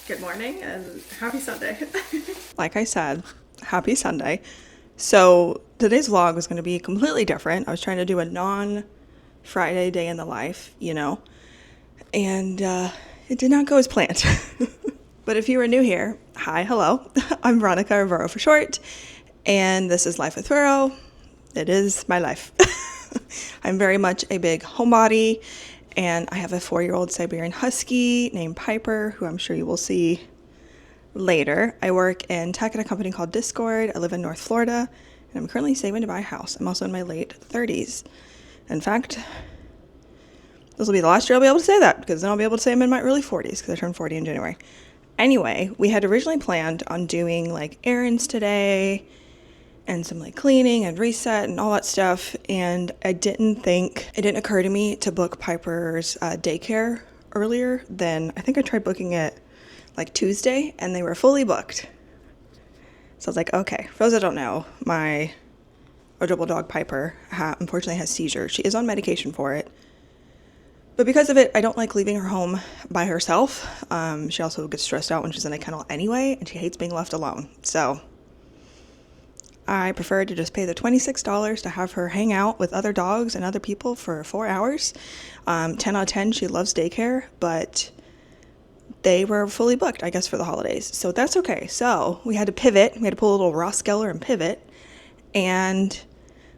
Good morning and happy Sunday. Like I said, happy Sunday. So today's vlog was going to be completely different. I was trying to do a non-Friday day in the life, and it did not go as planned. But if you are new here, hi, hello. I'm Veronica, or Vero for short, and this is Life with Vero. It is my life. I'm very much a big homebody, and I have a 4-year-old Siberian Husky named Piper, who I'm sure you will see later. I work in tech at a company called Discord. I live in North Florida, and I'm currently saving to buy a house. I'm also in my late 30s. In fact, this will be the last year I'll be able to say that, because then I'll be able to say I'm in my early 40s, because I turned 40 in January. Anyway, we had originally planned on doing like errands today and some like cleaning and reset and all that stuff, and it didn't occur to me to book Piper's daycare earlier than, I think I tried booking it like Tuesday, and they were fully booked. So I was like, okay. For those that don't know, my adorable dog Piper unfortunately has seizures. She is on medication for it, but because of it, I don't like leaving her home by herself. She also gets stressed out when she's in a kennel anyway, and she hates being left alone. So I prefer to just pay the $26 to have her hang out with other dogs and other people for 4 hours. 10 out of 10, she loves daycare, but they were fully booked, I guess, for the holidays. So that's okay. So we had to pivot. We had to pull a little Ross Geller and pivot. And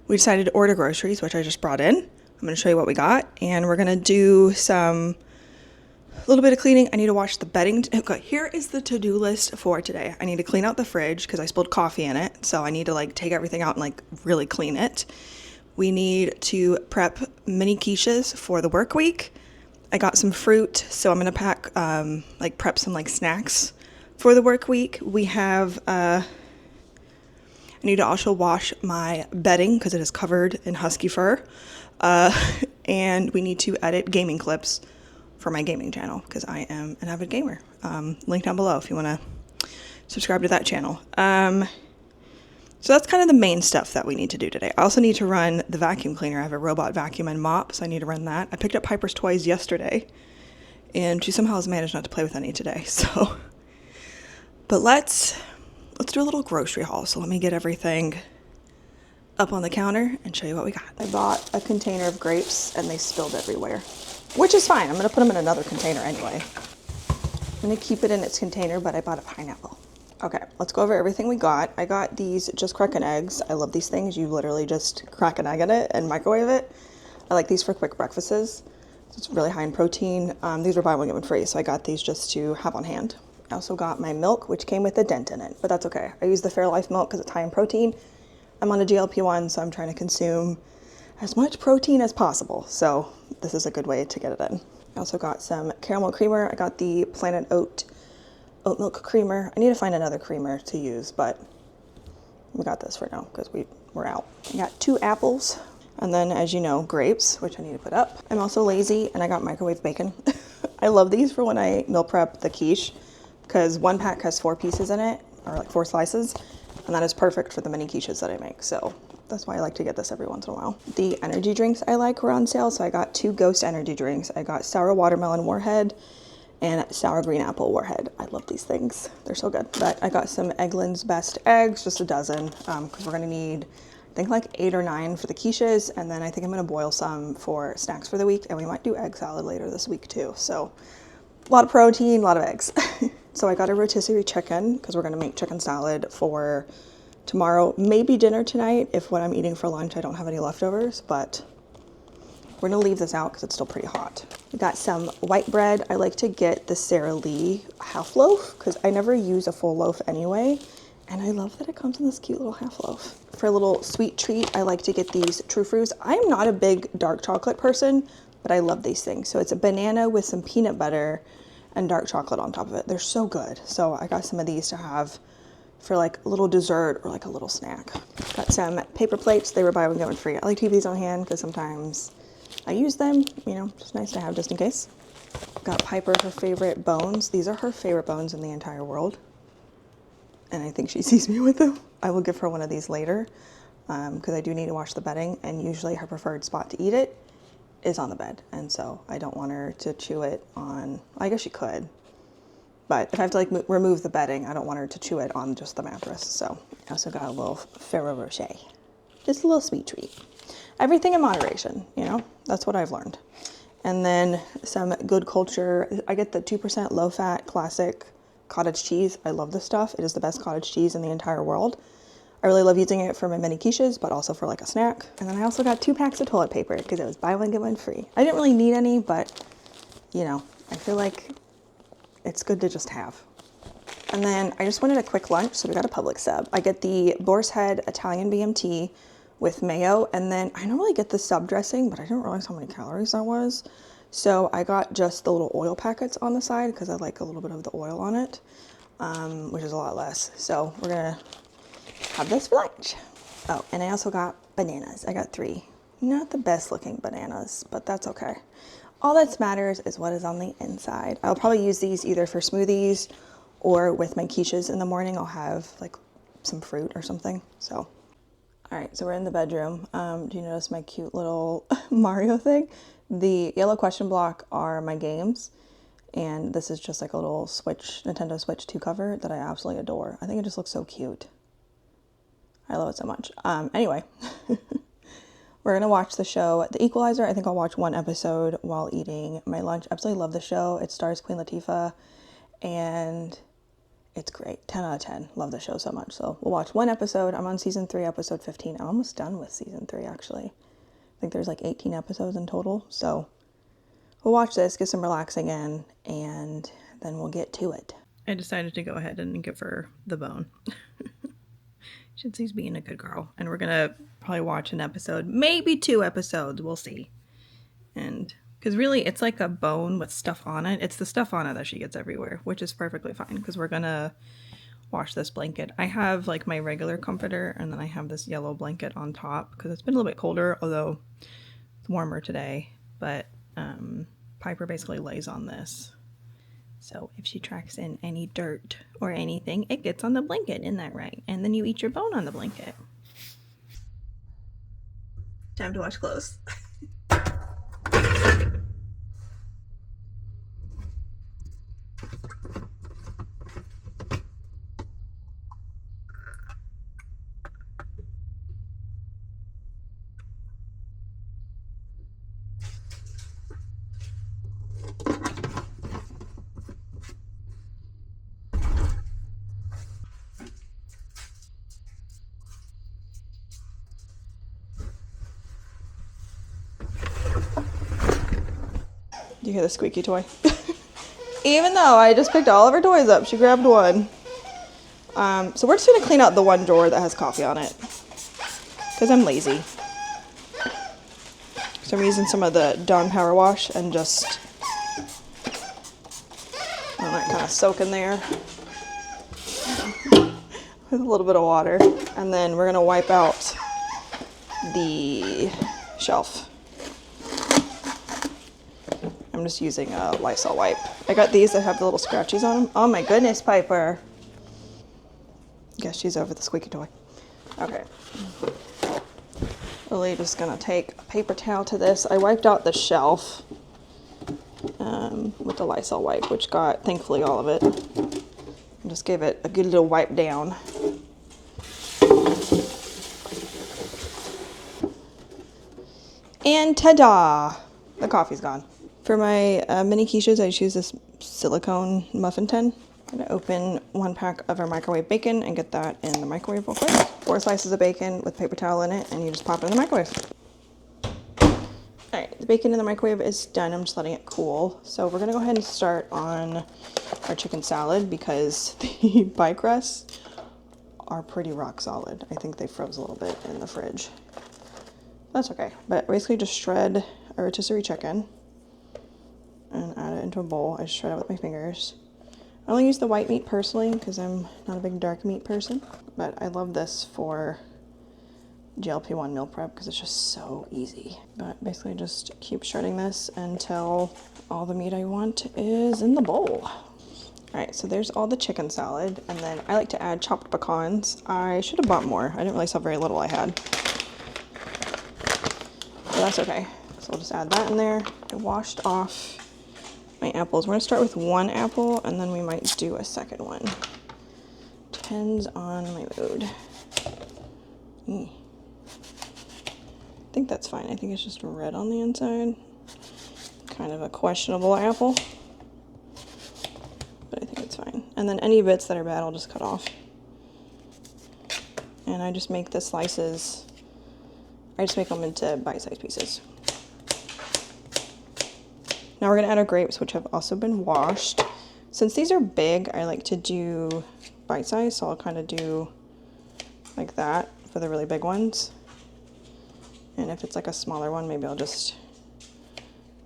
we decided to order groceries, which I just brought in. I'm going to show you what we got. And we're going to do a little bit of cleaning. I need to wash the bedding. Okay, here is the to-do list for today. I need to clean out the fridge because I spilled coffee in it. So I need to take everything out and really clean it. We need to prep mini quiches for the work week. I got some fruit, so I'm going to pack, prep some snacks for the work week. We have, I need to also wash my bedding because it is covered in husky fur. And we need to edit gaming clips for my gaming channel because I am an avid gamer. Link down below if you want to subscribe to that channel. So that's kind of the main stuff that we need to do today. I also need to run the vacuum cleaner. I have a robot vacuum and mop, so I need to run that. I picked up Piper's toys yesterday, and she somehow has managed not to play with any today. But let's do a little grocery haul. So let me get everything up on the counter and show you what we got. I bought a container of grapes, and they spilled everywhere, which is fine. I'm going to put them in another container anyway. I'm going to keep it in its container, but I bought a pineapple. Okay, let's go over everything we got. I got these just crack-in eggs. I love these things. You literally just crack an egg in it and microwave it. I like these for quick breakfasts. It's really high in protein. These were buy one, get one free, so I got these just to have on hand. I also got my milk, which came with a dent in it, but that's okay. I use the Fairlife milk because it's high in protein. I'm on a GLP1, so I'm trying to consume as much protein as possible, so this is a good way to get it in. I also got some caramel creamer. I got the Planet Oat milk creamer. I need to find another creamer to use, but we got this for now because we're out. I got 2 apples, and then, as you know, grapes, which I need to put up. I'm also lazy, and I got microwave bacon. I love these for when I meal prep the quiche because one pack has 4 pieces in it, or 4 slices, and that is perfect for the mini quiches that I make. So that's why I like to get this every once in a while. The energy drinks I like were on sale, so I got 2 Ghost energy drinks. I got sour watermelon Warhead and sour green apple Warhead. I love these things. They're so good. But I got some Eggland's Best eggs, just a dozen, because we're gonna need, I think 8 or 9 for the quiches, and then I think I'm gonna boil some for snacks for the week, and we might do egg salad later this week too. So a lot of protein, a lot of eggs. So I got a rotisserie chicken, because we're gonna make chicken salad for tomorrow, maybe dinner tonight, if what I'm eating for lunch I don't have any leftovers, but we're gonna leave this out because it's still pretty hot. We got some white bread. I like to get the Sara Lee half loaf because I never use a full loaf anyway. And I love that it comes in this cute little half loaf. For a little sweet treat, I like to get these True Fruits. I am not a big dark chocolate person, but I love these things. So it's a banana with some peanut butter and dark chocolate on top of it. They're so good. So I got some of these to have for a little dessert or a little snack. Got some paper plates. They were buy one, get one free. I like to keep these on hand because sometimes I use them, just nice to have just in case. Got Piper her favorite bones. These are her favorite bones in the entire world. And I think she sees me with them. I will give her one of these later because I do need to wash the bedding, and usually her preferred spot to eat it is on the bed. And so I don't want her to chew it on, I guess she could, But if I have to like remove the bedding, I don't want her to chew it on just the mattress. So I also got a little Ferrero Rocher. Just a little sweet treat. Everything in moderation, you know? That's what I've learned. And then some Good Culture. I get the 2% low-fat classic cottage cheese. I love this stuff. It is the best cottage cheese in the entire world. I really love using it for my mini quiches, but also for like a snack. And then I also got 2 packs of toilet paper because it was buy one, get one free. I didn't really need any, but you know, I feel like it's good to just have. And then I just wanted a quick lunch, so we got a Publix sub. I get the Boar's Head Italian BMT with mayo, and then I normally get the sub dressing, but I didn't realize how many calories that was. So I got just the little oil packets on the side because I like a little bit of the oil on it, which is a lot less. So we're gonna have this for lunch. Oh, and I also got bananas. I got 3. Not the best looking bananas, but that's okay. All that matters is what is on the inside. I'll probably use these either for smoothies or with my quiches in the morning. I'll have like some fruit or something. So, all right, so we're in the bedroom. Do you notice my cute little Mario thing? The yellow question block are my games. And this is just like a little Switch, Nintendo Switch 2 cover that I absolutely adore. I think it just looks so cute. I love it so much. Anyway, we're going to watch the show The Equalizer. I think I'll watch 1 episode while eating my lunch. Absolutely love the show. It stars Queen Latifah, and it's great. 10 out of 10. Love the show so much. So we'll watch 1 episode. I'm on season 3, episode 15. I'm almost done with season 3, actually. I think there's like 18 episodes in total. So we'll watch this, get some relaxing in, and then we'll get to it. I decided to go ahead and give her the bone. She's being a good girl. And we're going to probably watch an episode, maybe 2 episodes. We'll see. And because really it's like a bone with stuff on it. It's the stuff on it that she gets everywhere, which is perfectly fine because we're going to wash this blanket. I have like my regular comforter, and then I have this yellow blanket on top because it's been a little bit colder, although it's warmer today. But Piper basically lays on this. So if she tracks in any dirt or anything, it gets on the blanket, isn't that right? And then you eat your bone on the blanket. Time to wash clothes. Do you hear the squeaky toy? Even though I just picked all of her toys up, she grabbed one. So we're just going to clean out the one drawer that has coffee on it. Because I'm lazy. So I'm using some of the Dawn Power Wash and just let that kind of soak in there. With a little bit of water. And then we're going to wipe out the shelf. I'm just using a Lysol wipe. I got these that have the little scratchies on them. Oh my goodness, Piper. Guess she's over the squeaky toy. Okay. Really just gonna take a paper towel to this. I wiped out the shelf with the Lysol wipe, which got, thankfully, all of it. And just gave it a good little wipe down. And ta-da! The coffee's gone. For my mini quiches, I just use this silicone muffin tin. I'm going to open 1 pack of our microwave bacon and get that in the microwave real quick. 4 slices of bacon with paper towel in it, and you just pop it in the microwave. Alright, the bacon in the microwave is done. I'm just letting it cool. So we're going to go ahead and start on our chicken salad because the pie crusts are pretty rock solid. I think they froze a little bit in the fridge. That's okay. But basically just shred a rotisserie chicken and add it into a bowl. I just shred it with my fingers. I only use the white meat personally because I'm not a big dark meat person, but I love this for GLP1 meal prep because it's just so easy. But basically just keep shredding this until all the meat I want is in the bowl. Alright, so there's all the chicken salad, and then I like to add chopped pecans. I should have bought more. I didn't realize how very little I had. But that's okay. So we'll just add that in there. I washed off my apples. We're gonna start with one apple and then we might do a second one. Depends on my mood. I think that's fine. I think it's just red on the inside. Kind of a questionable apple, but I think it's fine. And then any bits that are bad, I'll just cut off. And I just make the slices, I just make them into bite-sized pieces. Now we're gonna add our grapes, which have also been washed. Since these are big, I like to do bite-sized, so I'll kind of do like that for the really big ones. And if it's like a smaller one, maybe I'll just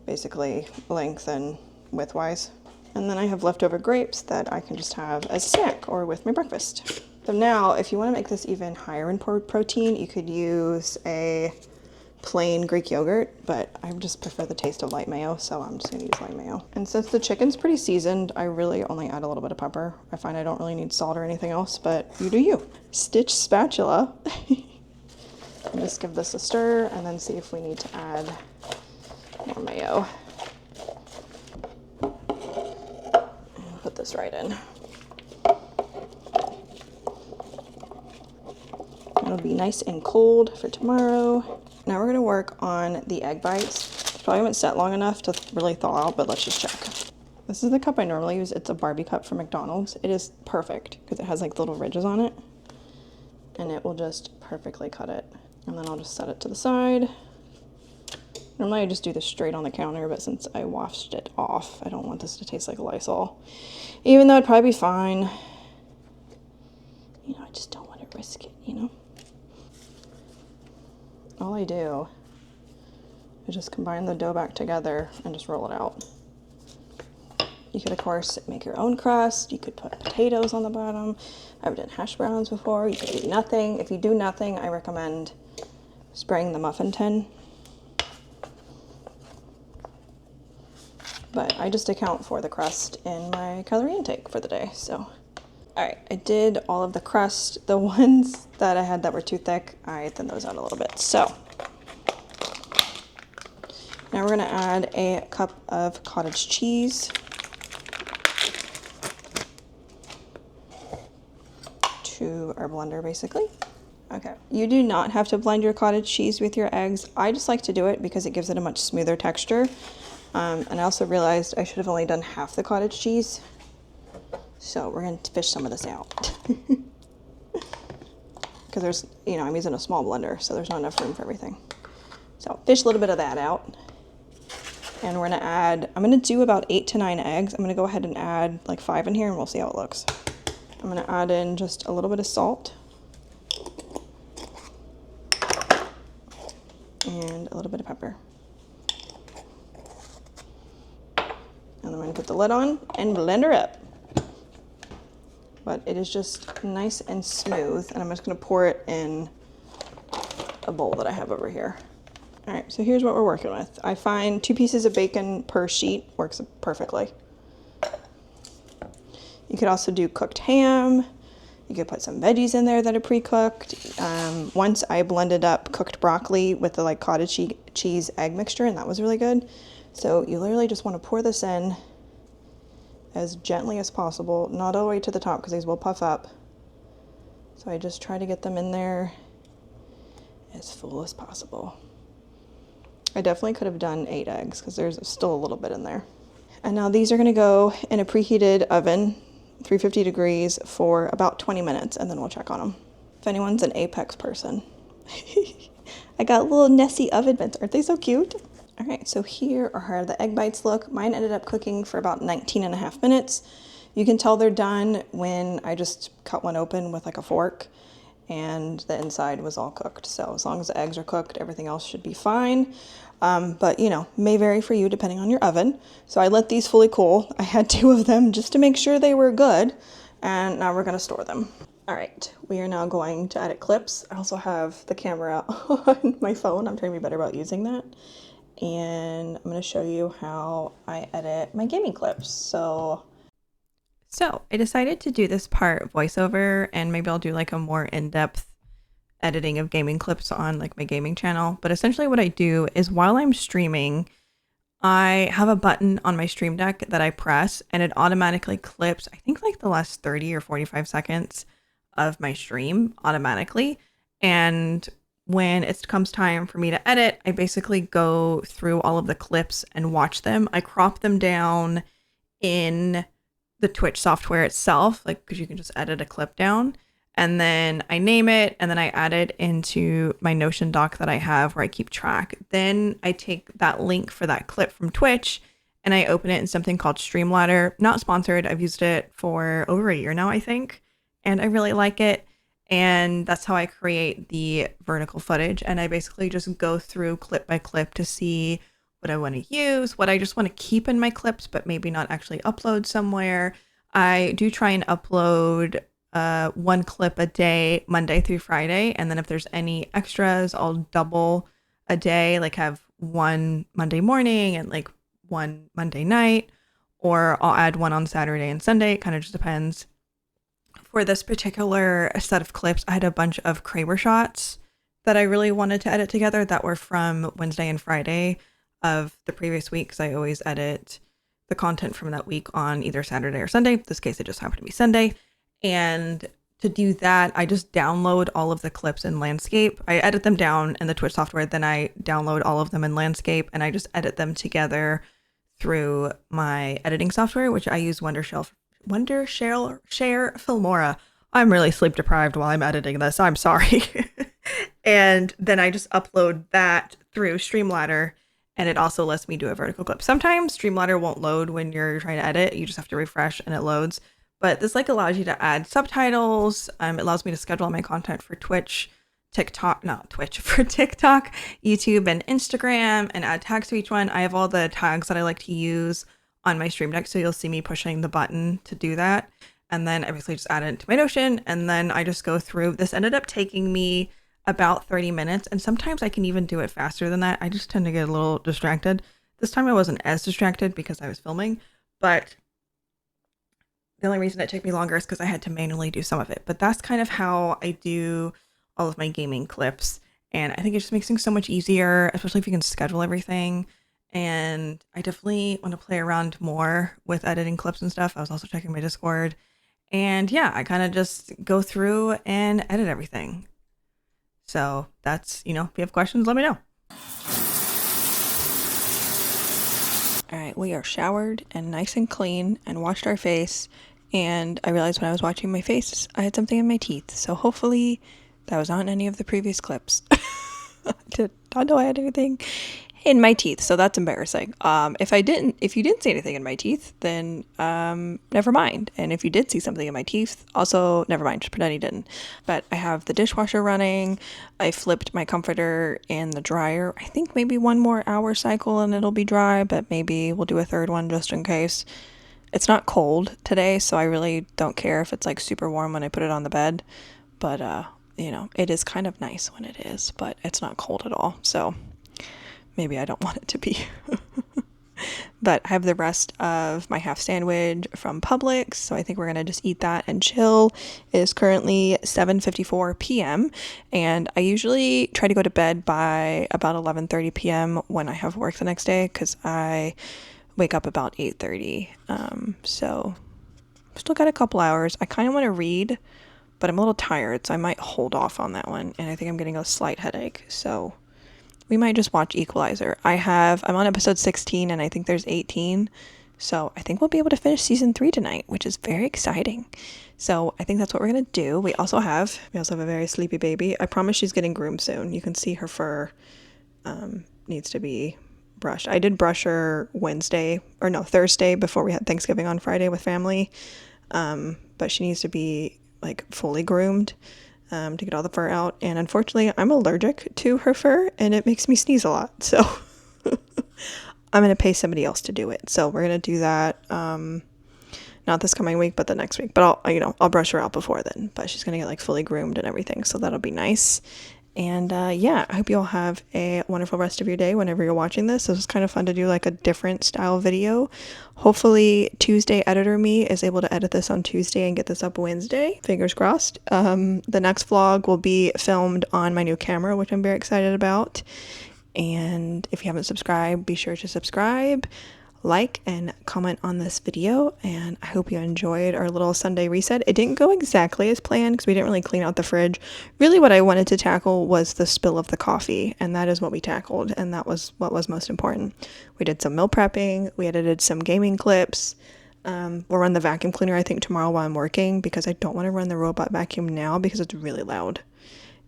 basically length and width-wise. And then I have leftover grapes that I can just have as a snack or with my breakfast. So now, if you want to make this even higher in protein, you could use a plain Greek yogurt, but I just prefer the taste of light mayo, so I'm just gonna use light mayo. And since the chicken's pretty seasoned, I really only add a little bit of pepper. I find I don't really need salt or anything else, but you do you. Stitch spatula. And just give this a stir and then see if we need to add more mayo. And put this right in. It'll be nice and cold for tomorrow. Now we're gonna work on the egg bites. Probably haven't set long enough to really thaw out, but let's just check. This is the cup I normally use. It's a Barbie cup from McDonald's. It is perfect because it has like little ridges on it and it will just perfectly cut it. And then I'll just set it to the side. Normally I just do this straight on the counter, but since I washed it off, I don't want this to taste like Lysol. Even though it'd probably be fine. You know, I just don't want to risk it, you know? All I do is just combine the dough back together and just roll it out. You could, of course, make your own crust. You could put potatoes on the bottom. I've done hash browns before. You could do nothing. If you do nothing, I recommend spraying the muffin tin. But I just account for the crust in my calorie intake for the day, so. All right, I did all of the crust. The ones that I had that were too thick, I thinned those out a little bit. So now we're gonna add a cup of cottage cheese. To our blender, basically. Okay, you do not have to blend your cottage cheese with your eggs. I just like to do it because it gives it a much smoother texture. And I also realized I should have only done half the cottage cheese. So we're going to fish some of this out. Because there's, you know, I'm using a small blender, so there's not enough room for everything. So fish a little bit of that out. And we're going to add, I'm going to do about 8 to 9 eggs. I'm going to go ahead and add like 5 in here and we'll see how it looks. I'm going to add in just a little bit of salt. And a little bit of pepper. And I'm going to put the lid on and blend her up. But it is just nice and smooth, and I'm just going to pour it in a bowl that I have over here. All right, so here's what we're working with. I find 2 pieces of bacon per sheet works perfectly. You could also do cooked ham. You could put some veggies in there that are pre-cooked. Once I blended up cooked broccoli with the like cottage cheese egg mixture, and that was really good. So you literally just want to pour this in as gently as possible, not all the way to the top because these will puff up. So I just try to get them in there as full as possible. I definitely could have done 8 eggs because there's still a little bit in there. And now these are going to go in a preheated oven, 350 degrees for about 20 minutes, and then we'll check on them. If anyone's an Apex person. I got little Nessie oven mitts. Aren't they so cute? All right, so here are how the egg bites look. Mine ended up cooking for about 19.5 minutes. You can tell they're done when I just cut one open with like a fork and the inside was all cooked. So as long as the eggs are cooked, everything else should be fine. But you know, may vary for you depending on your oven. So I let these fully cool. I had 2 of them just to make sure they were good. And now we're gonna store them. All right, we are now going to edit clips. I also have the camera on my phone. I'm trying to be better about using that. And I'm going to show you how I edit my gaming clips. So I decided to do this part voiceover, and maybe I'll do like a more in-depth editing of gaming clips on like my gaming channel. But essentially what I do is while I'm streaming, I have a button on my Stream Deck that I press and it automatically clips, I think like the last 30 or 45 seconds of my stream automatically. And when it comes time for me to edit, I basically go through all of the clips and watch them. I crop them down in the Twitch software itself, like because you can just edit a clip down. And then I name it and then I add it into my Notion doc that I have where I keep track. Then I take that link for that clip from Twitch and I open it in something called Streamladder. Not sponsored. I've used it for over a year now, I think. And I really like it. And that's how I create the vertical footage. And I basically just go through clip by clip to see what I want to use, what I just want to keep in my clips, but maybe not actually upload somewhere. I do try and upload one clip a day, Monday through Friday. And then if there's any extras, I'll double a day, like have one Monday morning and like one Monday night, or I'll add one on Saturday and Sunday. It kind of just depends. For this particular set of clips, I had a bunch of Kraber shots that I really wanted to edit together that were from Wednesday and Friday of the previous week, because I always edit the content from that week on either Saturday or Sunday. In this case, it just happened to be Sunday. And to do that, I just download all of the clips in Landscape. I edit them down in the Twitch software, then I download all of them in Landscape, and I just edit them together through my editing software, which I use Wondershare Filmora. I'm really sleep deprived while I'm editing this. I'm sorry. And then I just upload that through Streamladder, and it also lets me do a vertical clip. Sometimes Streamladder won't load when you're trying to edit. You just have to refresh and it loads. But this like allows you to add subtitles. It allows me to schedule my content for Twitch, TikTok, for TikTok, YouTube, and Instagram, and add tags to each one. I have all the tags that I like to use on my Stream Deck, so you'll see me pushing the button to do that. And then I basically just add it to my Notion, and then I just go through. This ended up taking me about 30 minutes, and sometimes I can even do it faster than that. I just tend to get a little distracted. This time I wasn't as distracted because I was filming, but the only reason it took me longer is because I had to manually do some of it. But that's kind of how I do all of my gaming clips. And I think it just makes things so much easier, especially if you can schedule everything. And I definitely want to play around more with editing clips and stuff. I was also checking my Discord. And yeah, I kind of just go through and edit everything. So that's, if you have questions, let me know. All right, we are showered and nice and clean and washed our face. And I realized when I was watching my face, I had something in my teeth. So hopefully that was not in any of the previous clips. I did not know I had anything in my teeth, so that's embarrassing. If you didn't see anything in my teeth, then never mind. And if you did see something in my teeth, also never mind, just pretend you didn't. But I have the dishwasher running. I flipped my comforter in the dryer. I think maybe one more hour cycle and it'll be dry, but maybe we'll do a third one just in case. It's not cold today, so I really don't care if it's like super warm when I put it on the bed. But it is kind of nice when it is, but it's not cold at all. So maybe I don't want it to be. But I have the rest of my half sandwich from Publix, so I think we're going to just eat that and chill. It is currently 7:54 p.m., and I usually try to go to bed by about 11:30 p.m. when I have work the next day, because I wake up about 8:30. So still got a couple hours. I kind of want to read, but I'm a little tired, so I might hold off on that one, and I think I'm getting a slight headache, so we might just watch Equalizer. I'm on episode 16, and I think there's 18, so I think we'll be able to finish season 3 tonight, which is very exciting. So I think that's what we're gonna do. We also have a very sleepy baby. I promise she's getting groomed soon. You can see her fur needs to be brushed. I did brush her Thursday before we had Thanksgiving on Friday with family, but she needs to be like fully groomed to get all the fur out, and unfortunately I'm allergic to her fur and it makes me sneeze a lot, so I'm gonna pay somebody else to do it. So we're gonna do that not this coming week but the next week, but I'll brush her out before then, but she's gonna get like fully groomed and everything, so that'll be nice. And I hope you all have a wonderful rest of your day whenever you're watching this. This was kind of fun to do like a different style video. Hopefully Tuesday editor me is able to edit this on Tuesday and get this up Wednesday. Fingers crossed. The next vlog will be filmed on my new camera, which I'm very excited about. And if you haven't subscribed, be sure to subscribe, like, and comment on this video. And I hope you enjoyed our little Sunday reset. It didn't go exactly as planned because we didn't really clean out the fridge. Really what I wanted to tackle was the spill of the coffee, and that is what we tackled, and that was what was most important. We did some meal prepping, we edited some gaming clips. We'll run the vacuum cleaner I think tomorrow while I'm working, because I don't want to run the robot vacuum now because it's really loud.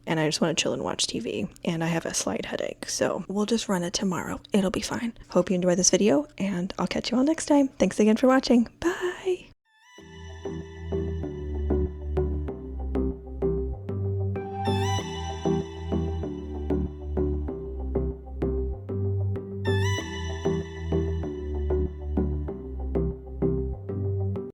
And I just want to chill and watch TV, and I have a slight headache, so we'll just run it tomorrow. It'll be fine. Hope you enjoyed this video, and I'll catch you all next time. Thanks again for watching. Bye!